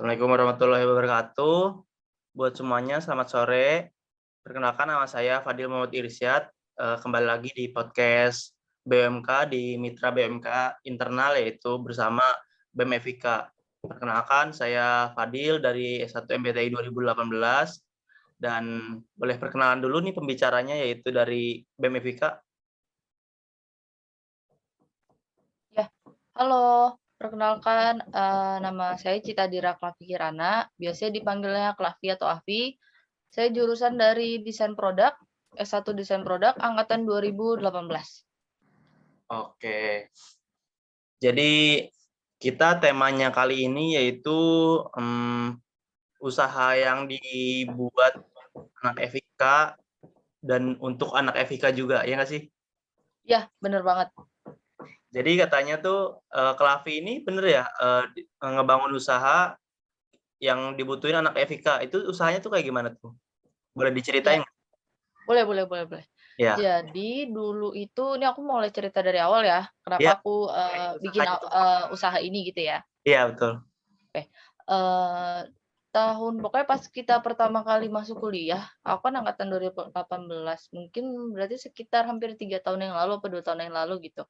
Assalamualaikum warahmatullahi wabarakatuh. Buat semuanya, selamat sore. Perkenalkan nama saya Fadil Muhammad Irsyad. Kembali lagi di podcast BMK di Mitra BMK Internal, yaitu bersama BEM Evika. Perkenalkan, saya Fadil dari S1 MBTI 2018. Dan boleh perkenalan dulu nih pembicaranya, yaitu dari BEM Evika. Ya, halo. Perkenalkan, nama saya Cita Dira Klavi Kirana, biasanya dipanggilnya Klavi atau Avi. Saya jurusan dari Desain Produk, S1 Desain Produk, angkatan 2018. Oke. Jadi kita temanya kali ini yaitu usaha yang dibuat anak FIK dan untuk anak FIK juga, ya nggak sih? Ya, bener banget. Jadi katanya tuh Klavi ini bener ya ngebangun usaha yang dibutuhin anak FIK. Itu usahanya tuh kayak gimana tuh? Boleh diceritain Ya, nggak? boleh. Ya, Jadi dulu itu, ini aku mulai cerita dari awal ya, iya. kenapa aku bikin Usahanya tuh. usaha ini gitu ya. Iya betul. Oke, pokoknya pas kita pertama kali masuk kuliah, aku kan angkatan 2018, mungkin berarti sekitar hampir 3 tahun yang lalu, apa 2 tahun yang lalu gitu.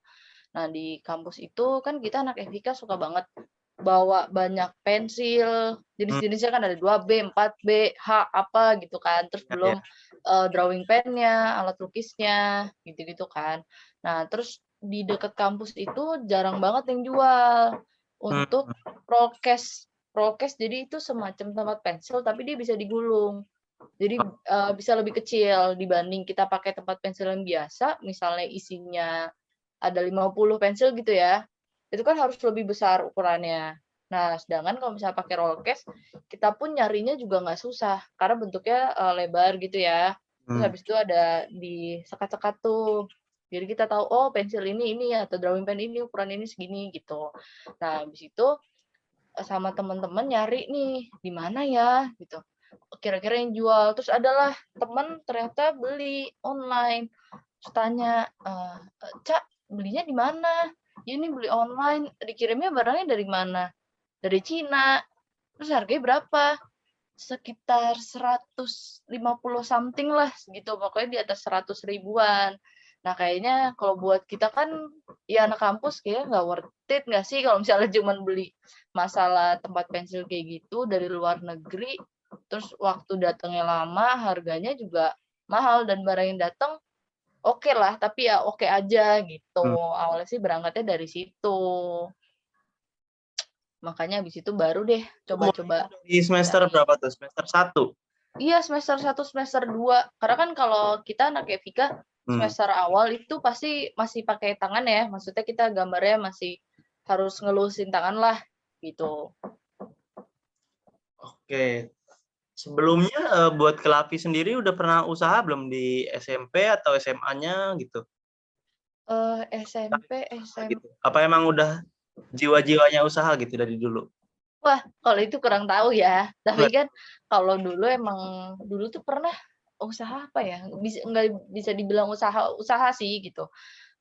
Nah, di kampus itu kan kita anak FIK suka banget bawa banyak pensil, Hmm, jenis-jenisnya kan ada 2B, 4B, H, apa gitu kan. Terus ya, ya. belum, drawing pennya, alat lukisnya, gitu-gitu kan. Nah, terus di dekat kampus itu jarang banget yang jual Hmm, untuk prokes. Prokes jadi itu semacam tempat pensil tapi dia bisa digulung. Jadi, bisa lebih kecil dibanding kita pakai tempat pensil yang biasa, misalnya isinya ada 50 pensil gitu ya, itu kan harus lebih besar ukurannya. Nah, sedangkan kalau misalnya pakai roll case, kita pun nyarinya juga nggak susah, karena bentuknya, lebar gitu ya. Terus hmm. habis itu ada disekat-sekat tuh. Jadi kita tahu, oh pensil ini atau drawing pen ini ukuran ini segini gitu. Nah, habis itu, sama teman-teman nyari nih, di mana ya gitu, kira-kira yang jual. Terus adalah teman ternyata beli online. Terus tanya, "Cak, belinya di mana?" "Ya ini beli online." "Dikirimnya barangnya dari mana?" "Dari Cina." "Terus harganya berapa?" Sekitar 150 something lah segitu, pokoknya di atas 100 ribuan. Nah, kayaknya kalau buat kita kan, ya anak kampus kayaknya nggak worth it nggak sih kalau misalnya cuman beli masalah tempat pensil kayak gitu dari luar negeri, terus waktu datangnya lama, harganya juga mahal dan barang yang datang oke lah, tapi ya oke aja gitu. Hmm. Awalnya sih berangkatnya dari situ. Makanya habis itu baru deh Itu mulai coba-coba di semester cari. berapa tuh? Semester 1? Iya, semester 1 semester 2. Karena kan kalau kita anak FIKA, Hmm. semester awal itu pasti masih pakai tangan ya, maksudnya kita gambarnya masih harus ngelusin tangan lah, gitu. Oke. Sebelumnya buat Kelapi sendiri udah pernah usaha belum di SMP atau SMA-nya gitu? SMP, Gitu. Apa emang udah jiwa-jiwanya usaha gitu dari dulu? wah, kalau itu kurang tahu ya. Tapi Nggak. kan kalau dulu emang dulu tuh pernah usaha apa ya, nggak bisa dibilang usaha sih gitu.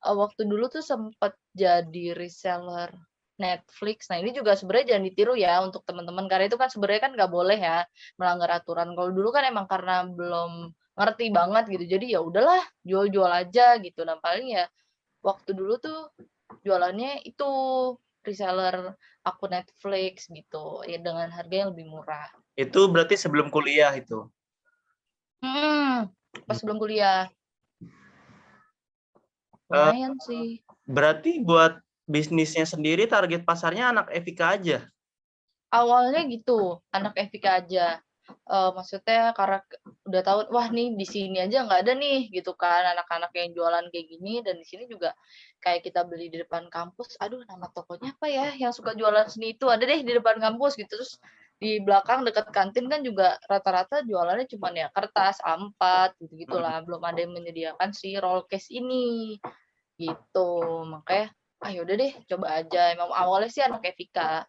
Waktu dulu tuh sempet jadi reseller Netflix. Nah, ini juga sebenarnya jangan ditiru ya untuk teman-teman, karena itu kan sebenarnya kan nggak boleh ya melanggar aturan. Kalau dulu kan emang karena belum ngerti banget gitu, jadi ya udahlah jual-jual aja gitu. Nah, paling ya waktu dulu tuh jualannya itu reseller akun Netflix gitu, ya dengan harga yang lebih murah. Itu berarti sebelum kuliah itu. Pas sebelum kuliah. Eh, Lumayan sih. Berarti buat bisnisnya sendiri target pasarnya anak FIK aja. Awalnya gitu, anak FIK aja. Maksudnya karena udah tahu, wah nih di sini aja nggak ada nih gitu kan anak-anak yang jualan kayak gini, dan di sini juga kayak kita beli di depan kampus, aduh nama tokonya apa ya yang suka jualan seni itu, ada deh di depan kampus gitu. Terus di belakang dekat kantin kan juga rata-rata jualannya cuman ya kertas, A4 gitu-gitulah, belum ada yang menyediakan si roll case ini, gitu. Makanya, ah ya udah deh coba aja, emang awalnya sih anak FIK.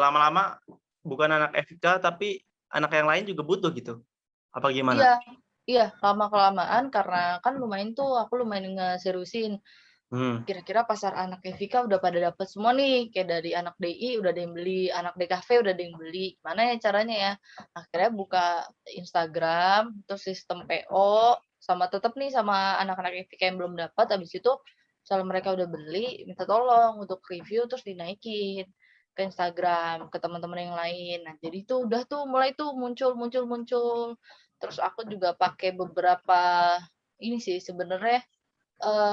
Lama-lama bukan anak FIK tapi anak yang lain juga butuh gitu. Apa gimana? Iya iya, lama-kelamaan karena kan lumayan tuh, aku lumayan ngeseriusin. Hmm. Kira-kira pasar anak FIK udah pada dapat semua nih, kayak dari anak DI udah ada yang beli, anak DKV udah ada yang beli. Gimana ya caranya ya? Akhirnya buka Instagram, terus sistem PO, sama tetap nih sama anak-anak FIK yang belum dapat, habis itu misalnya mereka udah beli, minta tolong untuk review terus dinaikin ke Instagram, ke teman-teman yang lain. Nah, jadi tuh udah tuh mulai tuh muncul. Terus aku juga pakai beberapa ini sih sebenarnya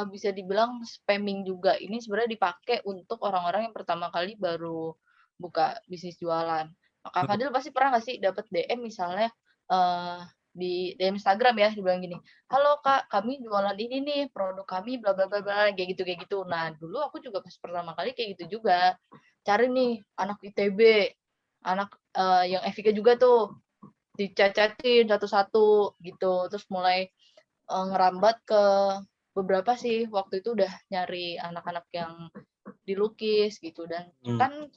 bisa dibilang spamming juga. Ini sebenarnya dipakai untuk orang-orang yang pertama kali baru buka bisnis jualan. Nah, Kak Fadil pasti pernah nggak sih dapat DM misalnya di DM Instagram ya, dibilang gini, "Halo Kak, kami jualan ini nih, produk kami bla bla bla bla," kayak gitu. Nah, dulu aku juga pas pertama kali kayak gitu juga. Cari nih anak ITB, anak yang FIK juga tuh, dicacatin satu-satu gitu. Terus mulai ngerambat ke beberapa sih, waktu itu udah nyari anak-anak yang dilukis gitu, dan kan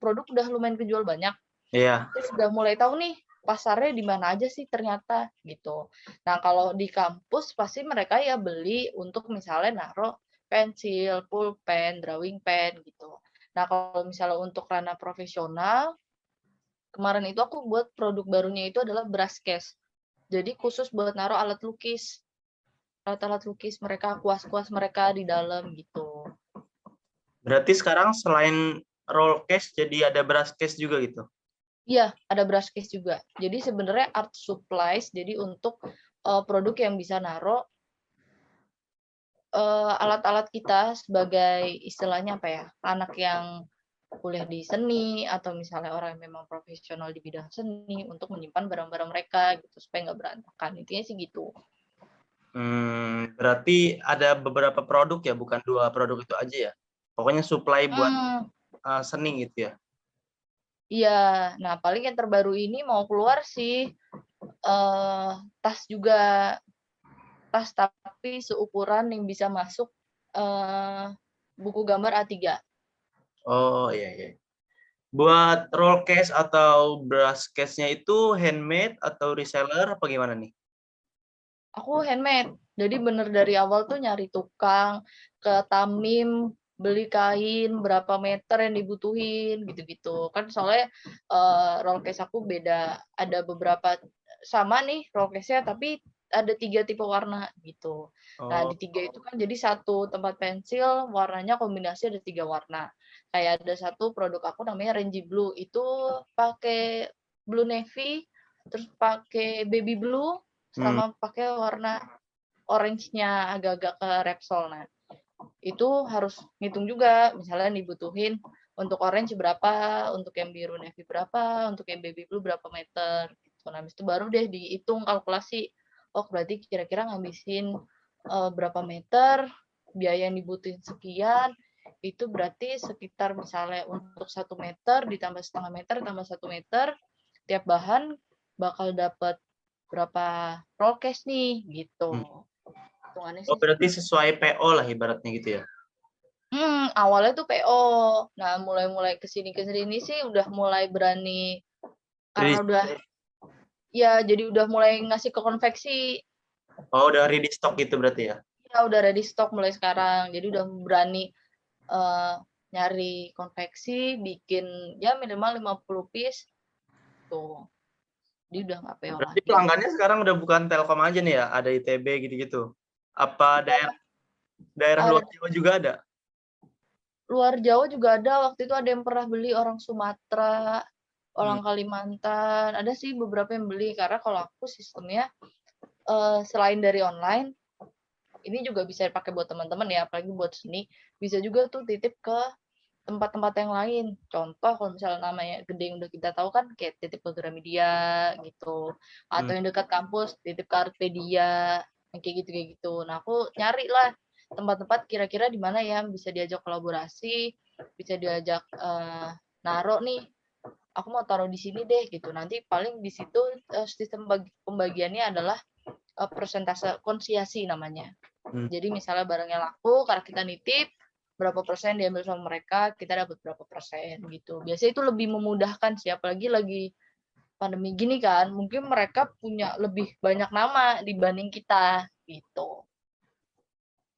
produk udah lumayan kejual banyak. Iya. Terus udah mulai tahu nih pasarnya di mana aja sih ternyata gitu. Nah, kalau di kampus pasti mereka ya beli untuk misalnya naruh pensil, pulpen, drawing pen gitu. Nah, kalau misalnya untuk ranah profesional, kemarin itu aku buat produk barunya itu adalah brush case. Jadi khusus buat naruh alat lukis. Alat-alat lukis mereka, kuas-kuas mereka di dalam gitu. Berarti sekarang selain roll case jadi ada brush case juga gitu. Iya, ada brush case juga. Jadi sebenarnya art supplies, jadi untuk produk yang bisa naruh alat-alat kita sebagai istilahnya apa ya, anak yang kuliah di seni atau misalnya orang yang memang profesional di bidang seni untuk menyimpan barang-barang mereka gitu supaya nggak berantakan. Intinya sih gitu. Berarti ada beberapa produk ya, bukan 2 produk itu aja ya? Pokoknya supply buat Hmm, seni gitu ya? iya. Nah, paling yang terbaru ini mau keluar sih tas juga. Tas tapi seukuran yang bisa masuk buku gambar A3. Oh, iya iya. Buat roll case atau brush case-nya itu handmade atau reseller apa gimana nih? Aku handmade. Jadi bener dari awal tuh nyari tukang, ke Tamim, beli kain, berapa meter yang dibutuhin, gitu-gitu. Kan soalnya roll case aku beda, ada beberapa sama nih roll case-nya, tapi ada 3 tipe warna gitu. Nah, di Oh, 3 itu kan jadi satu tempat pensil, warnanya kombinasi ada 3 warna. Kayak ada satu produk aku namanya Renji Blue, itu pakai blue navy, terus pakai baby blue, hmm. sama pakai warna orange-nya agak-agak ke Repsol. Nah, itu harus ngitung juga, misalnya dibutuhin untuk orange berapa, untuk yang biru navy berapa, untuk yang baby blue berapa meter. Gitu. Nah, habis itu baru deh dihitung kalkulasi. Oh, berarti kira-kira ngabisin berapa meter, biaya yang dibutuhin sekian, itu berarti sekitar misalnya untuk 1 meter ditambah setengah meter tambah 1 meter, tiap bahan bakal dapat berapa roll case nih gitu. Hitungannya Oh, sih berarti gitu. sesuai PO lah ibaratnya gitu ya? Awalnya tuh PO. Nah, mulai ke sini sih udah mulai berani karena Ready- udah ya jadi udah mulai ngasih ke konveksi. Oh, udah ready stock gitu berarti ya? Ya udah ready stock mulai sekarang. Jadi udah berani nyari konveksi, bikin ya minimal 50 piece tuh. Dia udah nggak PO Berarti lagi. pelanggannya sekarang udah bukan Telkom aja nih ya? Ada ITB gitu-gitu. Apa Ya, daerah luar ada Jawa juga ada? luar Jawa juga ada. Waktu itu ada yang pernah beli orang Sumatera, Hmm. orang Kalimantan. Ada sih beberapa yang beli karena kalau aku sistemnya selain dari online, ini juga bisa dipakai buat teman-teman ya, apalagi buat seni. Bisa juga tuh titip ke tempat-tempat yang lain. Contoh kalau misalnya namanya gede yang udah kita tahu kan kayak titip ke Gramedia gitu. Atau Hmm. yang dekat kampus titip ke Artpedia, yang kayak gitu. Nah, aku nyari lah tempat-tempat kira-kira di mana ya bisa diajak kolaborasi, bisa diajak naruh nih. Aku mau taruh di sini deh gitu. Nanti paling di situ sistem pembagiannya adalah persentase konsiasi namanya. Hmm. Jadi misalnya barangnya laku, karena kita nitip, berapa persen diambil sama mereka, kita dapat berapa persen gitu. Biasanya itu lebih memudahkan sih, apalagi lagi pandemi gini kan, mungkin mereka punya lebih banyak nama dibanding kita gitu.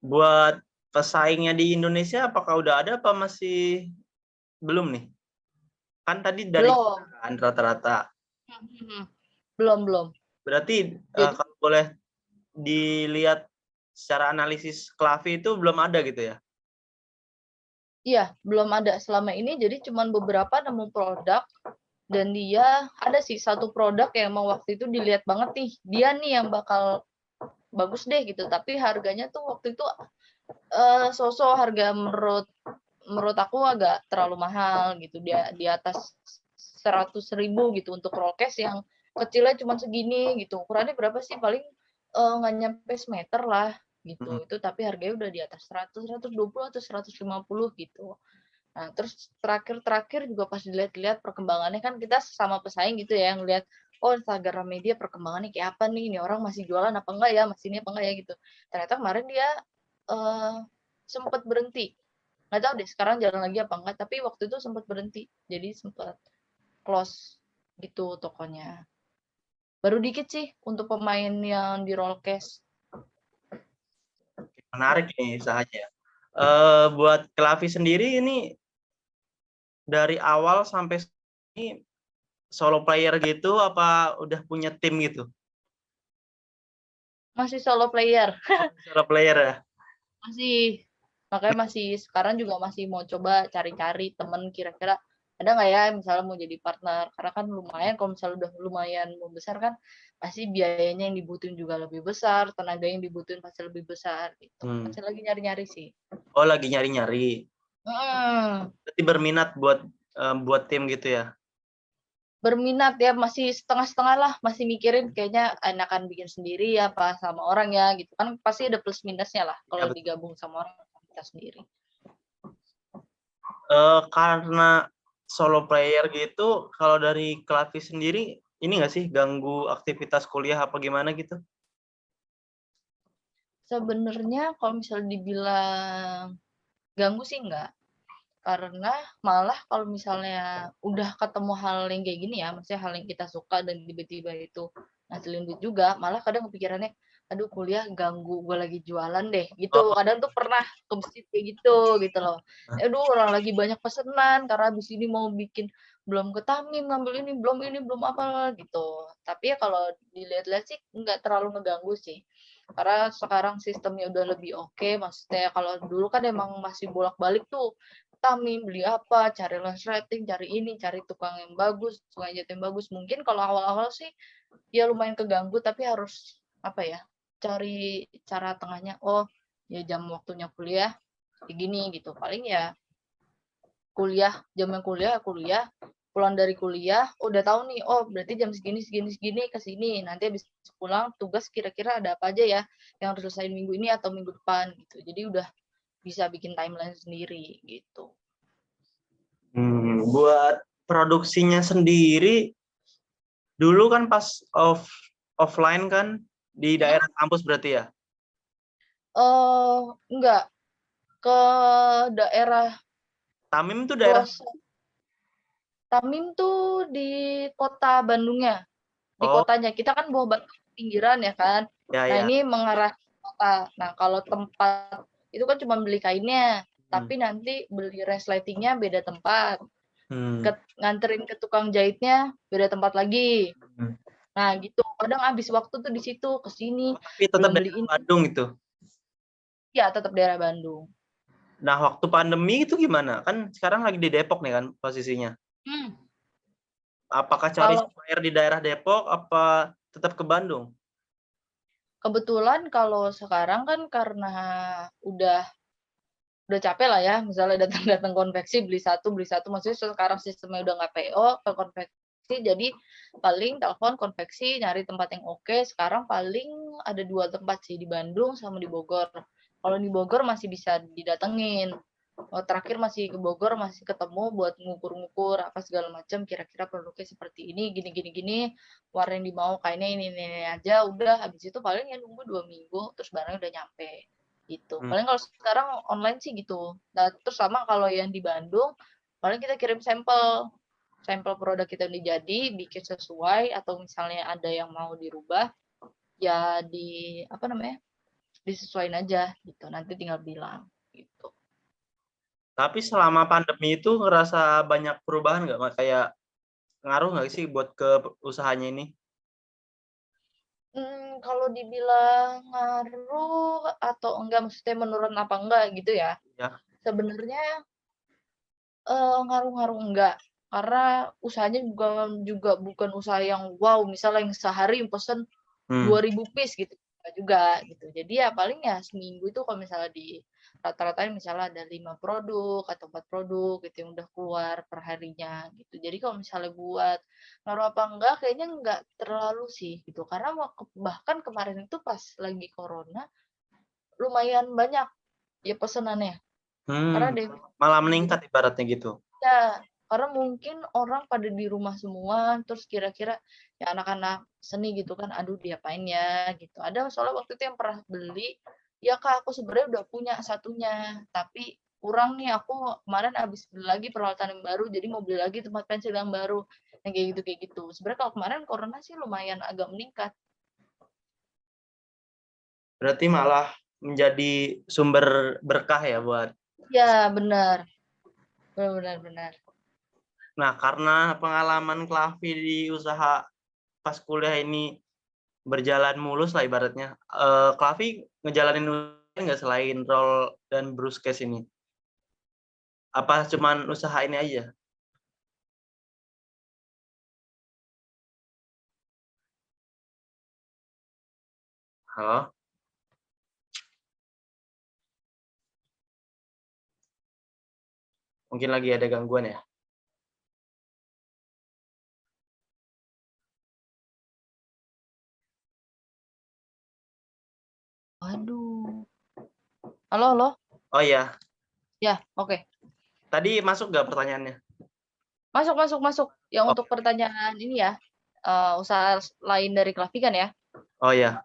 Buat pesaingnya di Indonesia apakah udah ada apa masih belum nih? Kan tadi dari Belum. kan rata-rata. Belum. Berarti Jadi kalau boleh dilihat secara analisis Klavi itu belum ada gitu ya? iya, belum ada selama ini. Jadi cuman beberapa nemu produk dan dia ada sih satu produk yang emang waktu itu dilihat banget nih. Dia nih yang bakal bagus deh gitu. Tapi harganya tuh waktu itu sosok harga menurut aku agak terlalu mahal gitu. Dia di atas 100.000 gitu untuk rollcase yang kecilnya cuma segini gitu. Ukurannya berapa sih? Paling nggak nyampe semeter lah gitu. Itu tapi harganya udah di atas 100, 120 atau 150 gitu. Nah, terus terakhir juga pas dilihat-lihat perkembangannya kan kita sama pesaing gitu ya, ngelihat oh Instagram media perkembangannya kayak apa nih, ini orang masih jualan apa enggak ya, masih ini apa enggak ya gitu. Ternyata kemarin dia sempat berhenti. Nggak tahu deh sekarang jalan lagi apa enggak, tapi waktu itu sempat berhenti. Jadi sempat close gitu tokonya. Baru dikit sih untuk pemain yang di rollcase. Menarik nih usahanya. Buat Klavi sendiri ini dari awal sampai ini solo player gitu apa udah punya tim gitu? Masih solo player. Solo player ya? Masih. Makanya masih sekarang juga masih mau coba cari-cari temen kira-kira ada nggak ya misalnya mau jadi partner. Karena kan lumayan kalau misalnya udah lumayan membesar kan pasti biayanya yang dibutuhin juga lebih besar, tenaga yang dibutuhin pasti lebih besar gitu. Masih lagi nyari-nyari sih. Oh, lagi nyari-nyari. Hmm, Berarti berminat buat tim gitu ya? berminat ya masih setengah-setengah lah, masih mikirin kayaknya enakan bikin sendiri apa sama orang ya gitu kan pasti ada plus minusnya lah Ya, kalau betul. digabung sama orang kita sendiri. Karena solo player gitu, kalau dari Klavi sendiri, ini nggak sih ganggu aktivitas kuliah apa gimana gitu? Sebenarnya kalau misalnya dibilang ganggu sih enggak, karena malah kalau misalnya udah ketemu hal yang kayak gini ya, maksudnya hal yang kita suka dan tiba-tiba itu ngasilin duit juga, malah kadang kepikirannya, aduh kuliah ganggu gue lagi jualan deh, gitu. Oh, Kadang tuh pernah kebesit kayak gitu loh. Aduh orang lagi banyak pesenan karena abis ini mau bikin belum ke Tamim, ngambil ini, belum apa gitu. Tapi ya kalau dilihat-lihat sih nggak terlalu ngeganggu sih. Karena sekarang sistemnya udah lebih oke, maksudnya kalau dulu kan emang masih bolak-balik tuh Tamim, beli apa, cari lens rating, cari ini, cari tukang yang bagus, tukang jahit yang bagus. Mungkin kalau awal-awal sih ya lumayan keganggu, tapi harus apa ya, cari cara tengahnya. Oh, ya jam waktunya kuliah kayak gini gitu. Paling ya jamnya kuliah, pulang dari kuliah udah tahu nih, oh berarti jam segini ke sini. Nanti habis pulang tugas kira-kira ada apa aja ya yang harus selesai minggu ini atau minggu depan gitu. Jadi udah bisa bikin timeline sendiri gitu. buat produksinya sendiri, dulu kan pas offline kan di Hmm? daerah kampus berarti ya? Enggak, ke daerah Tamim tuh daerah? pelosok. Tamim tuh di kota Bandungnya, di Oh, kotanya. Kita kan Buah Batu pinggiran ya kan. ya Nah ya. ini mengarah ke kota. Nah kalau tempat itu kan cuma beli kainnya, Hmm. tapi nanti beli resletingnya beda tempat. Hmm. Nganterin ke tukang jahitnya beda tempat lagi. Hmm. Nah gitu. Kadang habis waktu tuh di situ ke sini Oh, tapi tetap belum beli daerah ini. Bandung itu. Ya tetap daerah Bandung. Nah, waktu pandemi itu gimana? Kan sekarang lagi di Depok nih kan posisinya. Hmm. Apakah cari Kalau supplier di daerah Depok apa tetap ke Bandung? kebetulan kalau sekarang kan karena udah capek lah ya, misalnya datang-datang konveksi beli satu, maksudnya sekarang sistemnya udah nggak PO ke konveksi, jadi paling telepon konveksi nyari tempat yang oke. Sekarang paling ada 2 tempat sih di Bandung sama di Bogor. Kalau di Bogor masih bisa didatengin. Terakhir masih ke Bogor masih ketemu buat ngukur-ngukur apa segala macam kira-kira produknya seperti ini gini warna yang dimau kayaknya ini aja udah habis itu paling ya nunggu 2 minggu terus barangnya udah nyampe gitu. Hmm. Paling kalau sekarang online sih gitu. Nah, terus sama kalau yang di Bandung paling kita kirim sampel produk kita yang jadi bikin sesuai atau misalnya ada yang mau dirubah ya di apa namanya disesuaiin aja gitu nanti tinggal bilang. gitu. Tapi selama pandemi itu ngerasa banyak perubahan nggak, Mas? Kayak ngaruh nggak sih buat ke usahanya ini? Kalau dibilang ngaruh atau enggak, maksudnya menurun apa enggak gitu ya, Ya. sebenarnya, ngaruh-ngaruh enggak, karena usahanya juga bukan usaha yang wow, misalnya yang sehari pesen Hmm. 2.000 piece gitu, enggak juga gitu. Jadi ya paling ya seminggu itu kalau misalnya di rata-ratain misalnya ada 5 produk atau 4 produk gitu yang udah keluar per harinya gitu. Jadi kalau misalnya buat ngaruh apa enggak, kayaknya enggak terlalu sih gitu. Karena bahkan kemarin itu pas lagi corona lumayan banyak ya pesenannya. Karena Malah jadi meningkat ibaratnya gitu. ya, karena mungkin orang pada di rumah semua, terus kira-kira ya anak-anak seni gitu kan, aduh diapain ya gitu. Ada soalnya waktu itu yang pernah beli, ya Kak aku sebenarnya udah punya satunya, tapi kurang nih aku kemarin habis beli lagi peralatan yang baru, jadi mau beli lagi tempat pensil yang baru, yang kayak gitu kayak gitu. Sebenarnya kalau kemarin corona sih lumayan agak meningkat. Berarti malah menjadi sumber berkah ya buat. Ya benar, benar benar benar. Nah, karena pengalaman Klavi di usaha pas kuliah ini berjalan mulus lah ibaratnya. Klavi ngejalanin usaha nggak selain roll dan Brewskes ini? Apa cuman usaha ini aja? Halo? Mungkin lagi ada gangguan ya? Waduh. Halo halo? Oh iya, Ya, oke. tadi masuk nggak pertanyaannya? Masuk masuk masuk. Yang Oh, untuk pertanyaan ini ya, usaha lain dari Klavi kan ya? oh ya,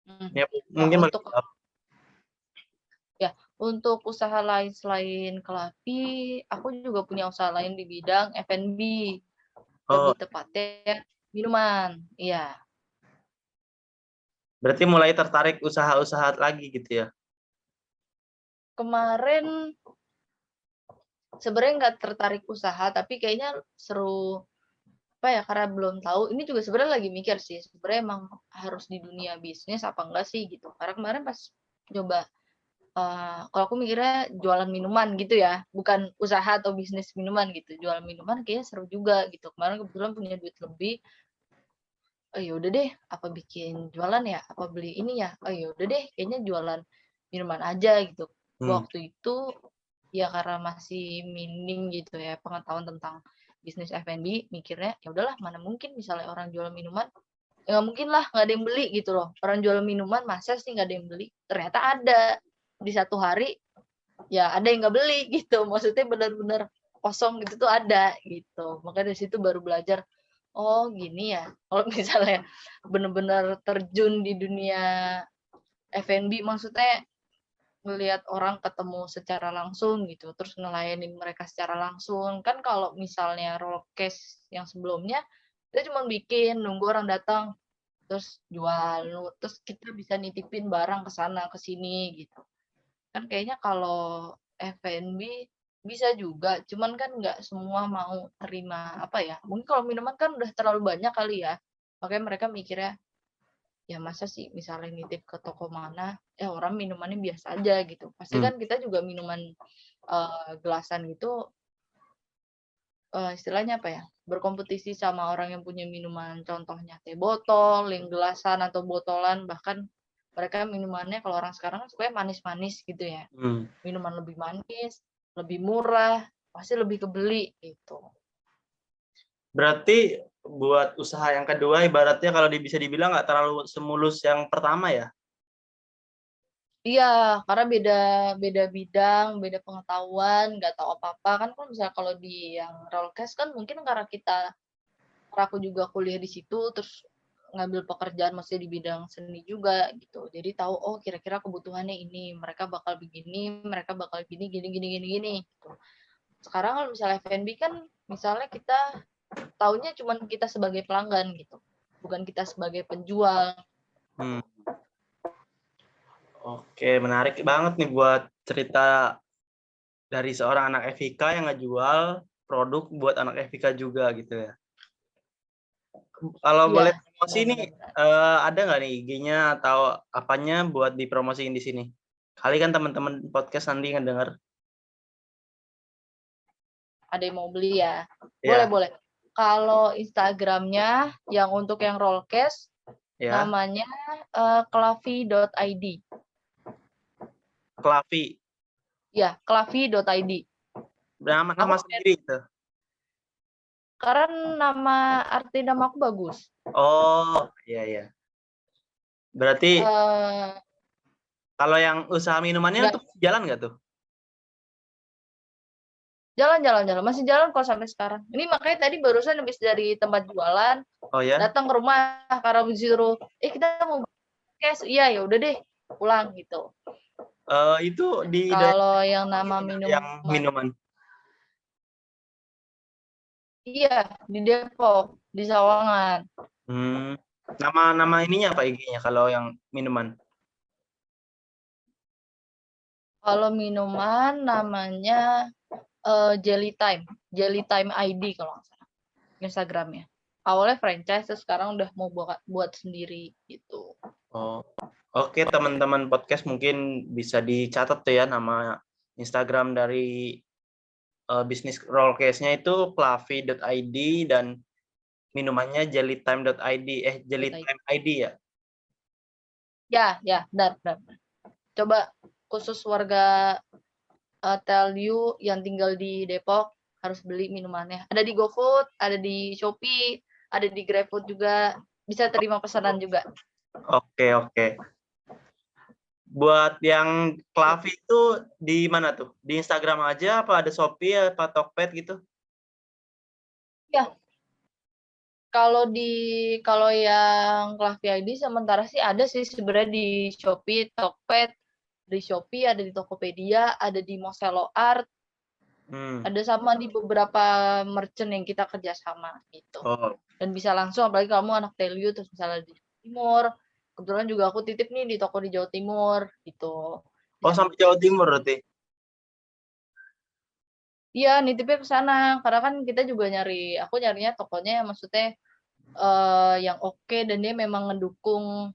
Mhm. ya Nah, mungkin boleh untuk jawab. ya, untuk usaha lain selain Klavi, aku juga punya usaha lain di bidang F&B, Oh, lebih tepatnya minuman, iya. berarti mulai tertarik usaha-usaha lagi gitu ya? Kemarin sebenarnya nggak tertarik usaha, tapi kayaknya seru, apa ya, karena belum tahu, ini juga sebenarnya lagi mikir sih, sebenarnya emang harus di dunia bisnis apa enggak sih gitu. Karena kemarin pas coba kalau aku mikirnya jualan minuman gitu ya, bukan usaha atau bisnis minuman gitu. Jualan minuman kayaknya seru juga gitu. Kemarin kebetulan punya duit lebih, oh ya udah deh, apa bikin jualan ya? Apa beli ini ya? Oh ya udah deh, kayaknya jualan minuman aja gitu. Hmm. Waktu itu ya karena masih minim gitu ya pengetahuan tentang bisnis F&B, mikirnya ya udahlah mana mungkin misalnya orang jualan minuman, ya nggak mungkin lah nggak ada yang beli gitu loh. Orang jualan minuman masa sih nggak ada yang beli? Ternyata ada di satu hari ya ada yang nggak beli gitu, maksudnya benar-benar kosong gitu tuh ada gitu. Makanya dari situ baru belajar, oh gini ya kalau misalnya benar-benar terjun di dunia F&B, maksudnya ngelihat orang ketemu secara langsung gitu, terus ngelayanin mereka secara langsung. Kan kalau misalnya rollcase yang sebelumnya kita cuma bikin nunggu orang datang terus jual, terus kita bisa nitipin barang ke sana ke sini gitu. Kan kayaknya kalau F&B bisa juga, cuman kan nggak semua mau terima, apa ya, mungkin kalau minuman kan udah terlalu banyak kali ya, makanya mereka mikirnya, ya masa sih misalnya nitip ke toko mana, orang minumannya biasa aja gitu. Pasti Hmm. kan kita juga minuman, gelasan gitu, istilahnya apa ya, berkompetisi sama orang yang punya minuman contohnya teh botol, yang gelasan atau botolan, bahkan mereka minumannya kalau orang sekarang kan sukanya manis-manis gitu ya. Hmm. Minuman lebih manis, lebih murah, pasti lebih kebeli gitu. Berarti buat usaha yang kedua ibaratnya kalau bisa dibilang nggak terlalu semulus yang pertama ya? Iya, karena beda beda bidang, beda pengetahuan, nggak tahu apa-apa kan. Kalau misalnya kalau di yang rollcast kan mungkin karena aku juga kuliah di situ, terus ngambil pekerjaan maksudnya di bidang seni juga gitu. Jadi tahu, oh kira-kira kebutuhannya ini, mereka bakal begini, mereka bakal gini gini gini gini gini gitu. Sekarang kalau misalnya F&B kan misalnya kita taunya cuma kita sebagai pelanggan gitu, bukan kita sebagai penjual. Hmm. Oke, menarik banget nih buat cerita dari seorang anak FIK yang ngejual produk buat anak FIK juga gitu ya. Kalau Iya, boleh promosi benar nih, benar benar. ada nggak nih IG-nya atau apanya buat dipromosiin di sini? Kali kan teman-teman podcast nanti ngedenger. Ada yang mau beli ya? Boleh Ya, boleh. Kalau Instagramnya yang untuk yang rollcase ya. namanya klavi.id. Klavi. Ya, klavi.id. Nama Aku sendiri itu. karena arti nama aku bagus. Oh, iya iya. Berarti Eh kalau yang usaha minumannya nggak tuh jalan nggak tuh? jalan, masih jalan kok sampai sekarang. Ini makanya tadi barusan habis dari tempat jualan, Oh ya? datang ke rumah karena disuruh, kita mau cash, iya ya udah deh pulang gitu. Itu di daerah Kalau yang apa nama gitu, Mbak, yang minuman, minuman? iya di Depok, di Sawangan. Hmm. Nama ininya apa IG-nya kalau yang minuman? Kalau minuman namanya Jelly Time ID kalau nggak salah Instagramnya. Awalnya franchise, terus sekarang udah mau buat sendiri gitu. Oh. Oke, teman-teman podcast mungkin bisa dicatat tuh ya nama Instagram dari bisnis rollcase-nya itu klavi.id dan minumannya jellytime.id. Jellytime ID ya? Ya, benar. Coba khusus warga tell you yang tinggal di Depok harus beli minumannya. Ada di GoFood, ada di Shopee, ada di GrabFood juga. Bisa terima pesanan juga. Oke, oke. Buat yang klavi itu di mana tuh? Di Instagram aja apa ada Shopee apa Tokped gitu? Ya, kalau yang Klavi ID sementara sih ada sih sebenarnya di Shopee, Tokped, di Shopee, ada di Tokopedia, ada di Mosello Art, Hmm. ada sama di beberapa merchant yang kita kerjasama gitu. Oh. Dan bisa langsung, apalagi kamu anak Telyu terus misalnya di Timur, kebetulan juga aku titip nih di toko di Jawa Timur gitu. Oh, Bisa sampai Jawa nitip. Timur berarti. Iya, nitipnya ke sana karena kan kita juga aku nyarinya tokonya yang maksudnya yang oke dan dia memang ngedukung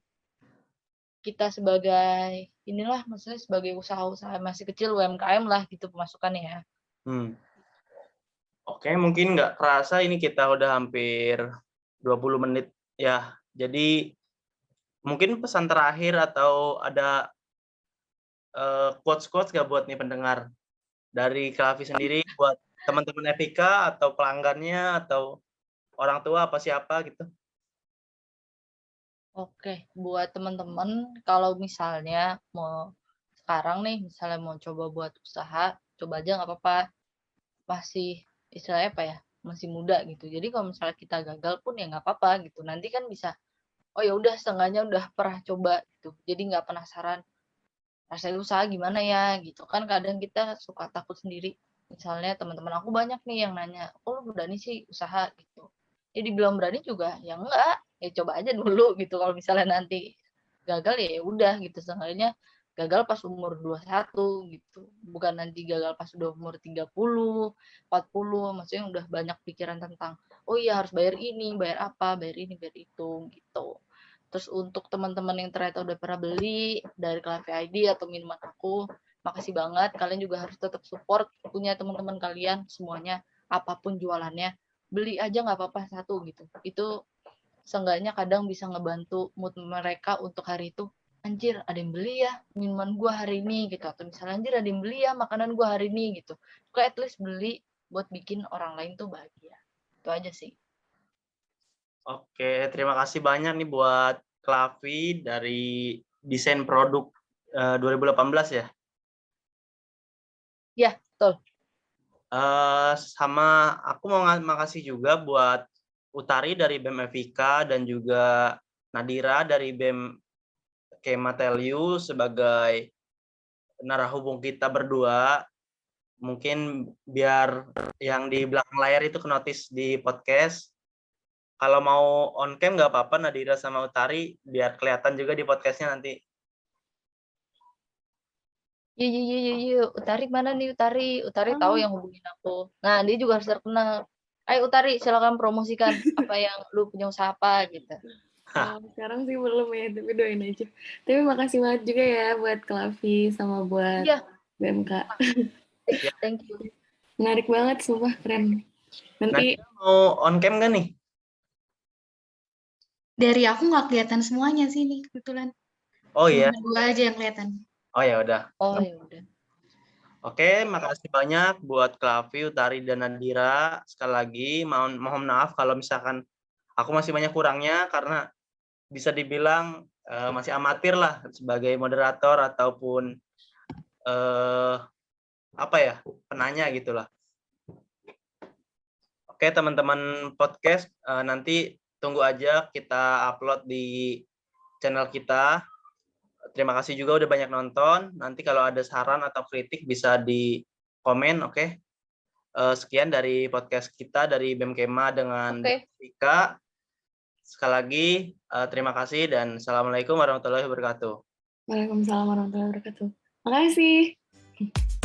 kita sebagai inilah maksudnya sebagai usaha-usaha masih kecil UMKM lah gitu pemasukannya ya. Hmm. Oke, mungkin nggak kerasa ini kita udah hampir 20 menit ya. Jadi mungkin pesan terakhir atau ada quotes-quotes nggak buat nih pendengar dari Klavi sendiri buat teman-teman FIK atau pelanggannya atau orang tua apa siapa gitu? Oke, buat teman-teman kalau misalnya mau sekarang nih misalnya mau coba buat usaha, coba aja nggak apa-apa. Masih istilahnya apa ya? Masih muda gitu. Jadi kalau misalnya kita gagal pun ya nggak apa-apa gitu. Nanti kan bisa, oh ya udah setengahnya udah pernah coba gitu. Jadi nggak penasaran rasanya usaha gimana ya gitu kan kadang kita suka takut sendiri misalnya teman-teman aku banyak nih yang nanya oh lu berani sih usaha gitu ya dibilang berani juga ya enggak ya coba aja dulu gitu kalau misalnya nanti gagal ya udah gitu seenggaknya gagal pas umur 21 gitu bukan nanti gagal pas udah umur 30 40 maksudnya udah banyak pikiran tentang oh iya harus bayar ini bayar apa bayar ini bayar itu gitu. Terus untuk teman-teman yang ternyata udah pernah beli dari Cafe ID atau minuman aku, makasih banget. Kalian juga harus tetap support punya teman-teman kalian semuanya, apapun jualannya. Beli aja nggak apa-apa satu gitu. Itu seenggaknya kadang bisa ngebantu mood mereka untuk hari itu. Anjir, ada yang beli ya minuman gua hari ini gitu. Atau misalnya anjir ada yang beli ya makanan gua hari ini gitu. Kayak at least beli buat bikin orang lain tuh bahagia. Itu aja sih. Oke, terima kasih banyak nih buat Klavi dari desain produk 2018 ya. Ya, betul. Sama aku mau makasih juga buat Utari dari BEM FIK dan juga Nadira dari BEM Kemateliu sebagai narahubung kita berdua. Mungkin biar yang di belakang layar itu kenotis di podcast. Kalau mau on cam nggak apa-apa Nadira sama Utari biar kelihatan juga di podcastnya nanti. Iya iya iya iya iya, Utari mana nih Utari? Utari tahu Oh. yang hubungin aku. Nah, dia juga harus terkenal. Ayo Utari, silakan promosikan apa yang lu punya usaha apa gitu. Sekarang sih belum ya, tapi doain aja. Tapi makasih banget juga ya buat Klavi sama buat Iya, BMK. Ya. thank you. Menarik banget, sumpah keren. Nanti mau on cam nggak nih? Dari aku nggak kelihatan semuanya sih nih kebetulan. Oh iya. Cuma 2 aja yang kelihatan. Oh ya udah. Oh ya udah. Oke, makasih banyak buat Klavi, Utari, dan Nadira. Sekali lagi, mohon maaf kalau misalkan aku masih banyak kurangnya karena bisa dibilang masih amatir lah sebagai moderator ataupun apa ya, penanya gitulah. Oke, teman-teman podcast, nanti tunggu aja kita upload di channel kita. Terima kasih juga udah banyak nonton. Nanti kalau ada saran atau kritik bisa di komen, oke? Sekian dari podcast kita dari BEM Kema dengan Dika. Sekali lagi, terima kasih dan Assalamualaikum warahmatullahi wabarakatuh. Waalaikumsalam warahmatullahi wabarakatuh. Makasih.